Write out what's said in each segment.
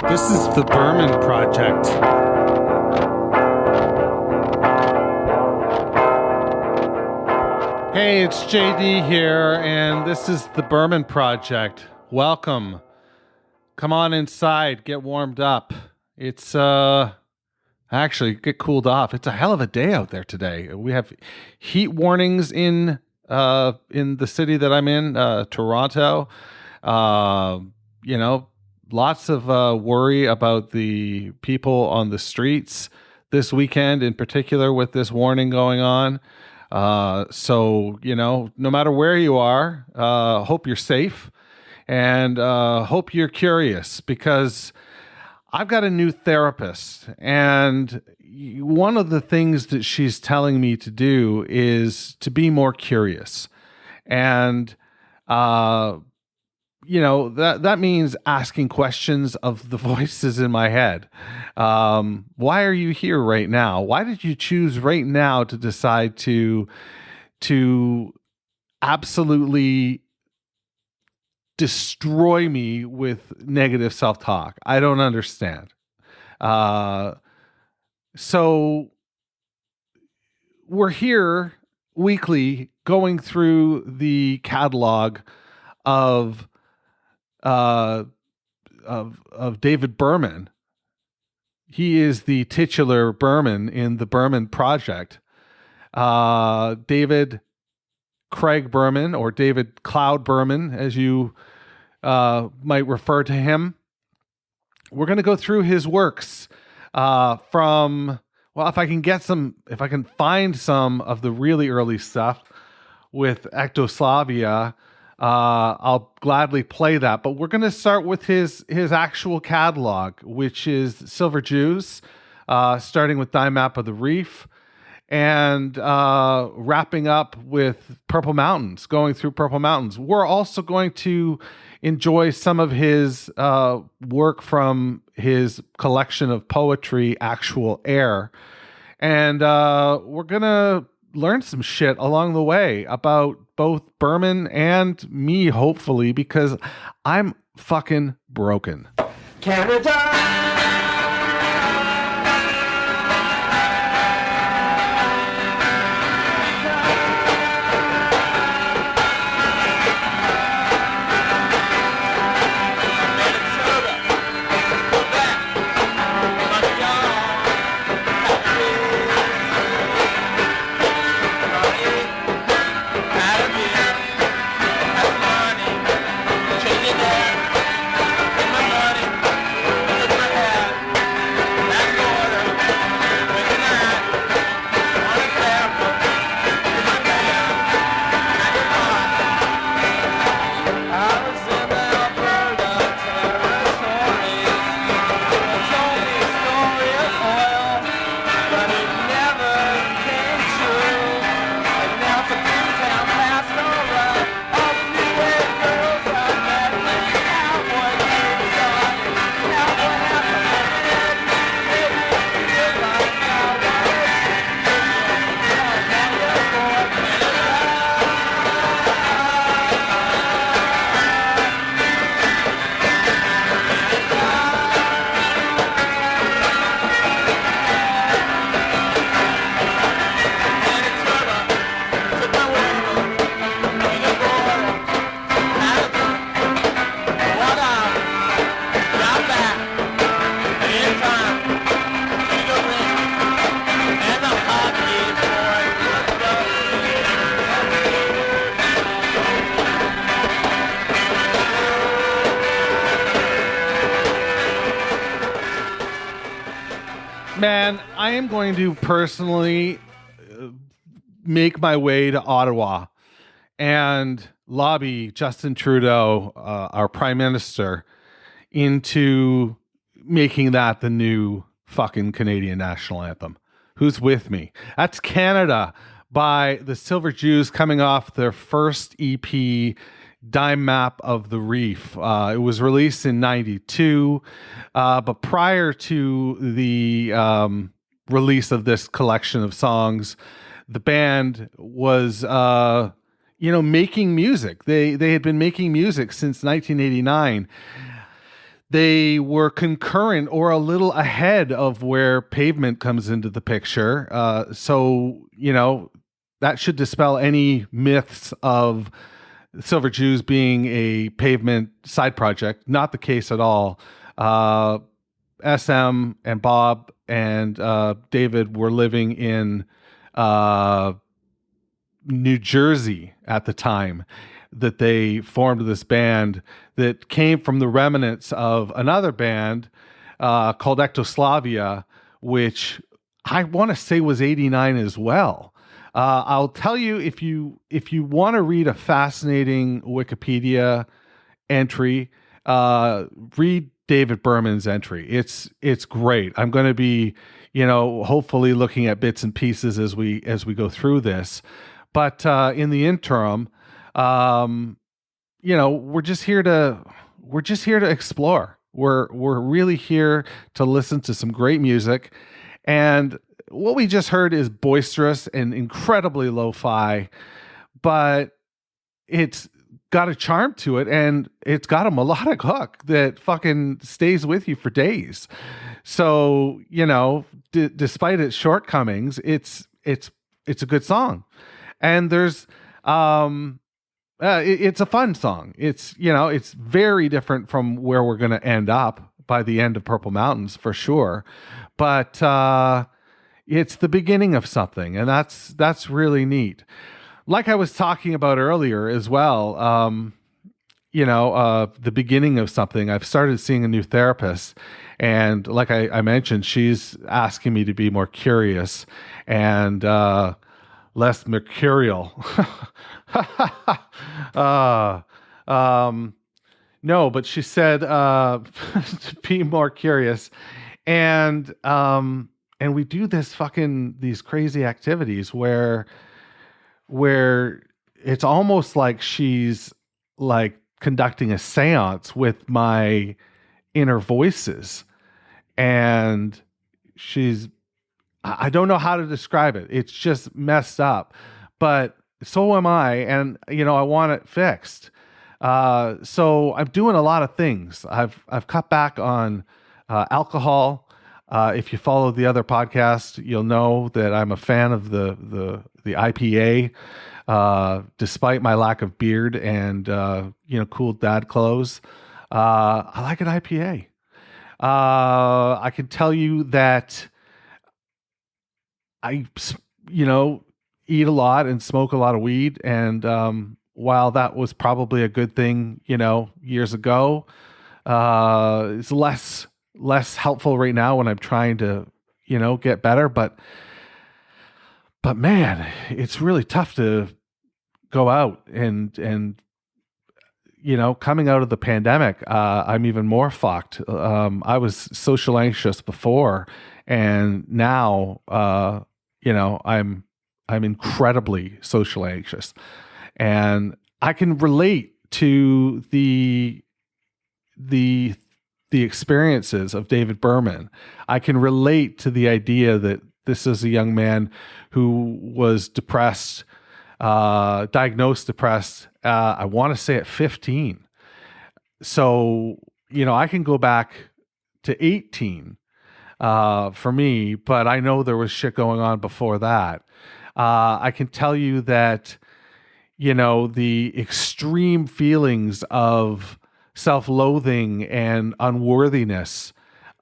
This is the Berman Project. Hey, it's JD here, and this is the Berman Project. Welcome. Come on inside, get warmed up. It's actually get cooled off. It's a hell of a day out there today. We have heat warnings in the city that I'm in, Toronto. Lots of worry about the people on the streets this weekend, in particular, with this warning going on. So, no matter where you are, hope you're safe and hope you're curious, because I've got a new therapist, and one of the things that she's telling me to do is to be more curious. And that means asking questions of the voices in my head. Why are you here right now? Why did you choose right now to decide to absolutely destroy me with negative self-talk? I don't understand. So we're here weekly going through the catalog of David Berman. He is the titular Berman in the Berman Project. David Craig Berman, or David Cloud Berman, as you might refer to him. We're going to go through his works if I can find some of the really early stuff with Ectoslavia, I'll gladly play that. But we're going to start with his actual catalog, which is Silver Jews, starting with Dime Map of the Reef, and wrapping up with Purple Mountains, going through Purple Mountains. We're also going to enjoy some of his work from his collection of poetry, Actual Air. And we're going to learn some shit along the way about both Berman and me, hopefully, because I'm fucking broken. Canada! Man, I am going to personally make my way to Ottawa and lobby Justin Trudeau, our Prime Minister, into making that the new fucking Canadian national anthem. Who's with me? That's Canada by the Silver Jews, coming off their first EP, Dime Map of the Reef. It was released in 92, but prior to the release of this collection of songs, the band was making music. They had been making music since 1989. they were concurrent or a little ahead of where Pavement comes into the picture. So, that should dispel any myths of Silver Jews being a Pavement side project. Not the case at all. SM and Bob and David were living in New Jersey at the time that they formed this band that came from the remnants of another band called Ectoslavia, which I want to say was 89 as well. I'll tell you, if you want to read a fascinating Wikipedia entry, read David Berman's entry. It's great. I'm going to be, hopefully looking at bits and pieces as we go through this. But in the interim, we're just here to explore. We're really here to listen to some great music, and what we just heard is boisterous and incredibly lo-fi, but it's got a charm to it, and it's got a melodic hook that fucking stays with you for days. So, despite its shortcomings, it's a good song. And there's it's a fun song. It's it's very different from where we're going to end up by the end of Purple Mountains for sure, but it's the beginning of something, and that's really neat. Like I was talking about earlier as well, the beginning of something. I've started seeing a new therapist, and like I mentioned, she's asking me to be more curious and less mercurial. No, but she said to be more curious, and we do these crazy activities where it's almost like she's like conducting a seance with my inner voices, and I don't know how to describe it. It's just messed up, but so am I. And, I want it fixed. So I'm doing a lot of things. I've cut back on alcohol. If you follow the other podcast, you'll know that I'm a fan of the IPA, despite my lack of beard and, cool dad clothes. I like an IPA. I can tell you that I, eat a lot and smoke a lot of weed. And while that was probably a good thing, years ago, it's less helpful right now when I'm trying to, get better. But man, it's really tough to go out and coming out of the pandemic, I'm even more fucked. I was social anxious before, and now, I'm incredibly social anxious, and I can relate to the experiences of David Berman. I can relate to the idea that this is a young man who was depressed, diagnosed depressed, I want to say at 15. So, I can go back to 18 for me, but I know there was shit going on before that. I can tell you that, the extreme feelings of self-loathing and unworthiness,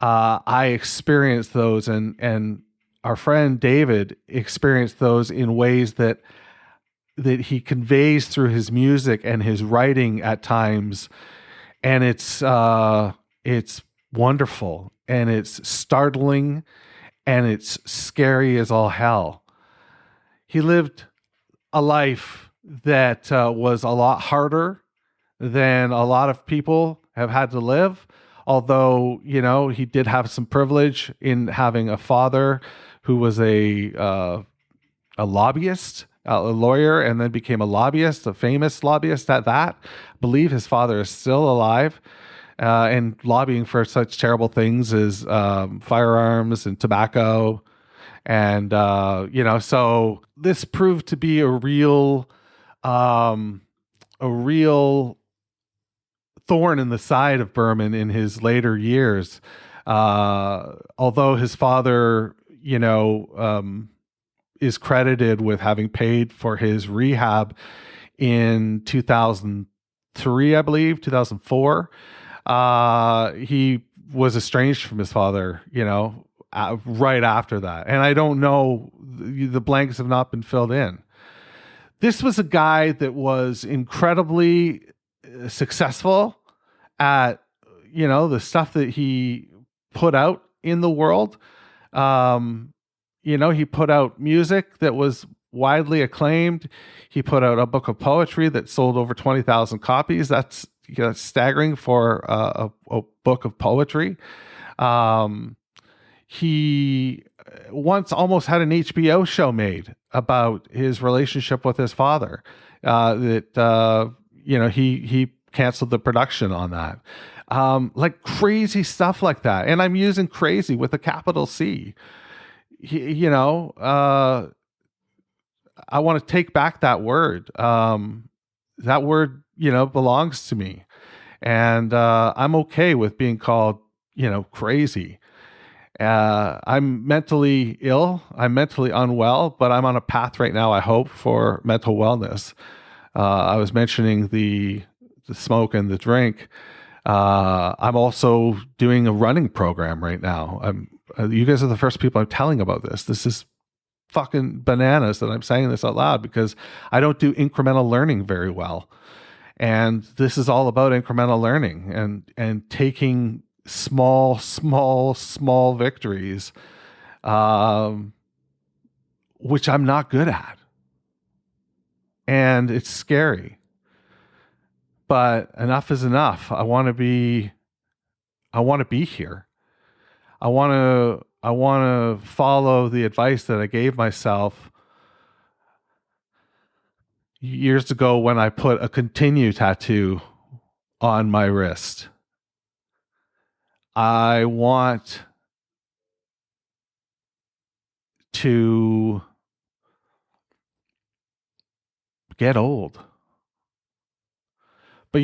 I experienced those, and our friend David experienced those in ways that he conveys through his music and his writing at times. And it's wonderful, and it's startling, and it's scary as all hell. He lived a life that was a lot harder than a lot of people have had to live. Although, he did have some privilege in having a father who was a lobbyist, a lawyer, and then became a lobbyist, a famous lobbyist at that. I believe his father is still alive and lobbying for such terrible things as firearms and tobacco. And, so this proved to be a real thorn in the side of Berman in his later years. Although his father, is credited with having paid for his rehab in 2003, I believe, 2004. He was estranged from his father, right after that. And I don't know, the blanks have not been filled in. This was a guy that was incredibly successful at, the stuff that he put out in the world. He put out music that was widely acclaimed. He put out a book of poetry that sold over 20,000 copies. That's staggering for a book of poetry. He once almost had an HBO show made about his relationship with his father. He canceled the production on that. Like crazy stuff like that. And I'm using crazy with a capital C. I want to take back that word. That word, belongs to me. And I'm okay with being called, crazy. I'm mentally ill. I'm mentally unwell, but I'm on a path right now, I hope, for mental wellness. I was mentioning the smoke and the drink. I'm also doing a running program right now. You guys are the first people I'm telling about this. This is fucking bananas that I'm saying this out loud, because I don't do incremental learning very well. And this is all about incremental learning and taking small victories, which I'm not good at. And it's scary. But enough is enough. I want to be here. I want to follow the advice that I gave myself years ago when I put a continue tattoo on my wrist. I want to get old. But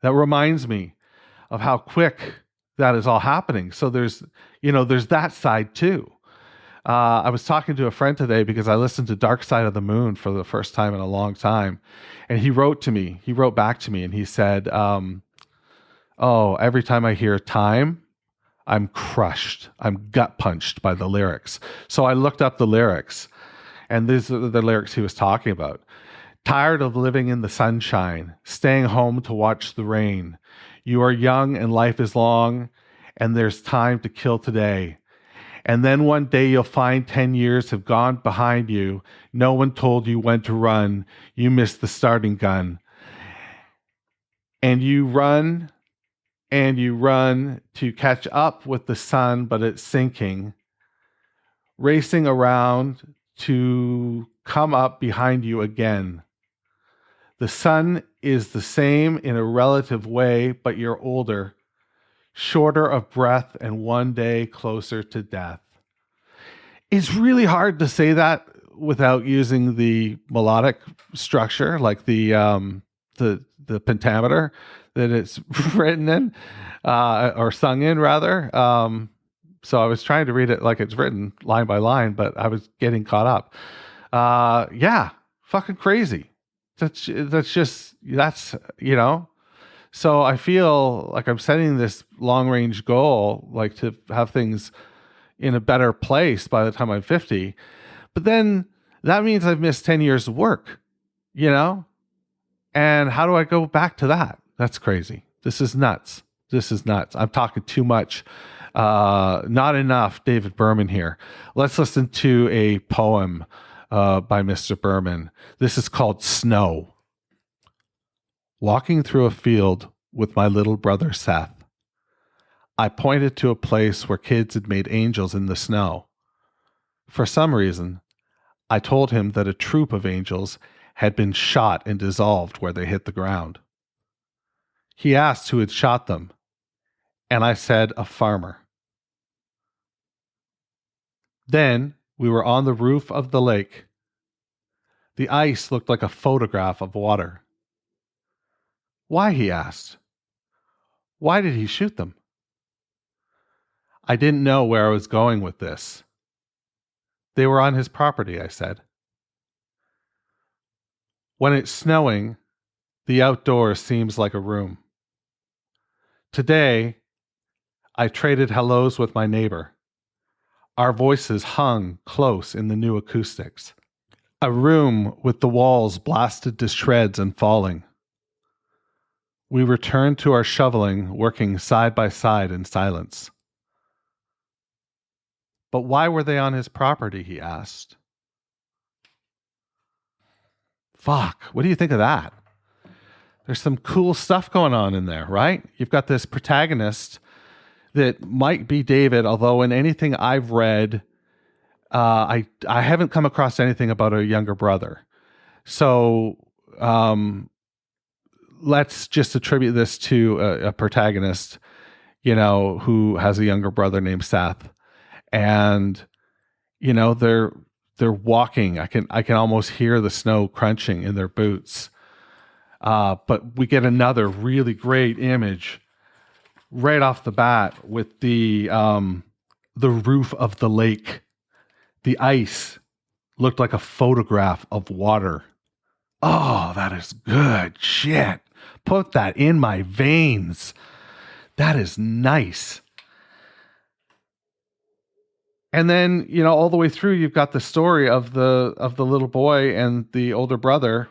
that reminds me of how quick that is all happening. So there's that side too. I was talking to a friend today because I listened to Dark Side of the Moon for the first time in a long time. And he wrote back to me and he said, every time I hear time, I'm crushed. I'm gut punched by the lyrics. So I looked up the lyrics, and these are the lyrics he was talking about. Tired of living in the sunshine, staying home to watch the rain. You are young and life is long, and there's time to kill today. And then one day you'll find 10 years have gone behind you. No one told you when to run. You missed the starting gun. And you run to catch up with the sun, but it's sinking, racing around to come up behind you again. The sun is the same in a relative way, but you're older, shorter of breath, and one day closer to death. It's really hard to say that without using the melodic structure, like the pentameter that it's written in, or sung in rather. So I was trying to read it like it's written line by line, but I was getting caught up. Fucking crazy. That's So I feel like I'm setting this long range goal, like to have things in a better place by the time I'm 50. But then that means I've missed 10 years of work, And how do I go back to that? That's crazy. This is nuts. I'm talking too much. Not enough David Berman here. Let's listen to a poem by Mr. Berman. This is called Snow. Walking through a field with my little brother Seth, I pointed to a place where kids had made angels in the snow. For some reason, I told him that a troop of angels had been shot and dissolved where they hit the ground. He asked who had shot them, and I said a farmer. Then we were on the roof of the lake. The ice looked like a photograph of water. Why, he asked. Why did he shoot them? I didn't know where I was going with this. They were on his property, I said. When it's snowing, the outdoors seems like a room. Today, I traded hellos with my neighbor. Our voices hung close in the new acoustics. A room with the walls blasted to shreds and falling. We returned to our shoveling, working side by side in silence. But why were they on his property, he asked. Fuck, what do you think of that? There's some cool stuff going on in there, right? You've got this protagonist that might be David, although in anything I've read, I haven't come across anything about a younger brother. So let's just attribute this to a protagonist, who has a younger brother named Seth. And, they're walking. I can almost hear the snow crunching in their boots. But we get another really great image right off the bat with the roof of the lake. The ice looked like a photograph of water. Oh, that is good shit. Put that in my veins. That is nice. And then, all the way through, you've got the story of the little boy and the older brother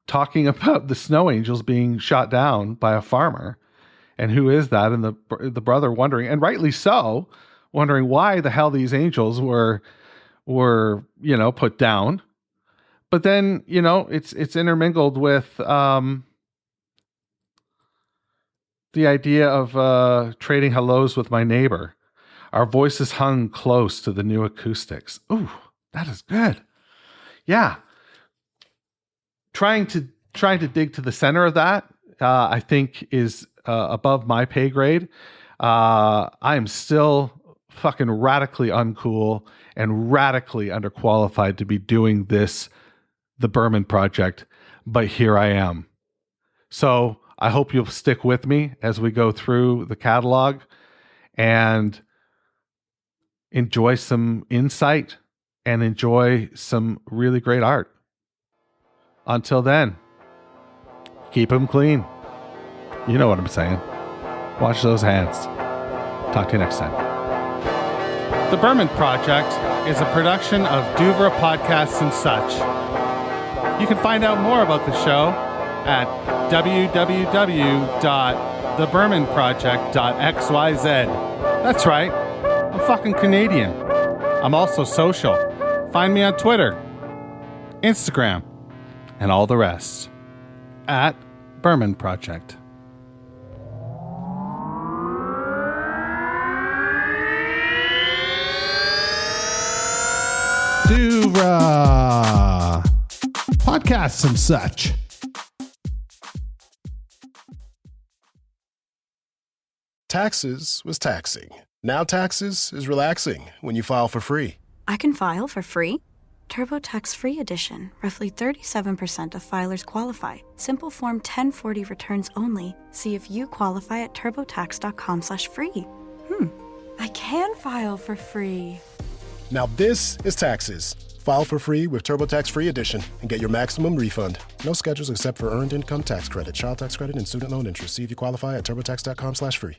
talking about the snow angels being shot down by a farmer. And who is that? And the brother wondering, and rightly so, wondering why the hell these angels were put down. But then, it's intermingled with the idea of trading hellos with my neighbor. Our voices hung close to the new acoustics. Ooh, that is good. Yeah. Trying to dig to the center of that, I think is above my pay grade. I am still fucking radically uncool and radically underqualified to be doing this, the Berman Project, but here I am. So I hope you'll stick with me as we go through the catalog and enjoy some insight and enjoy some really great art. Until then, keep them clean. You know what I'm saying. Wash those hands. Talk to you next time. The Berman Project is a production of Duvra Podcasts and Such. You can find out more about the show at www.thebermanproject.xyz. That's right. I'm fucking Canadian. I'm also social. Find me on Twitter, Instagram, and all the rest at Berman Project. Duvra Podcasts and Such. Taxes was taxing. Now taxes is relaxing when you file for free. I can file for free? TurboTax Free Edition. Roughly 37% of filers qualify. Simple Form 1040 returns only. See if you qualify at turbotax.com/free. I can file for free. Now this is taxes. File for free with TurboTax Free Edition and get your maximum refund. No schedules except for earned income tax credit, child tax credit, and student loan interest. See if you qualify at turbotax.com/free.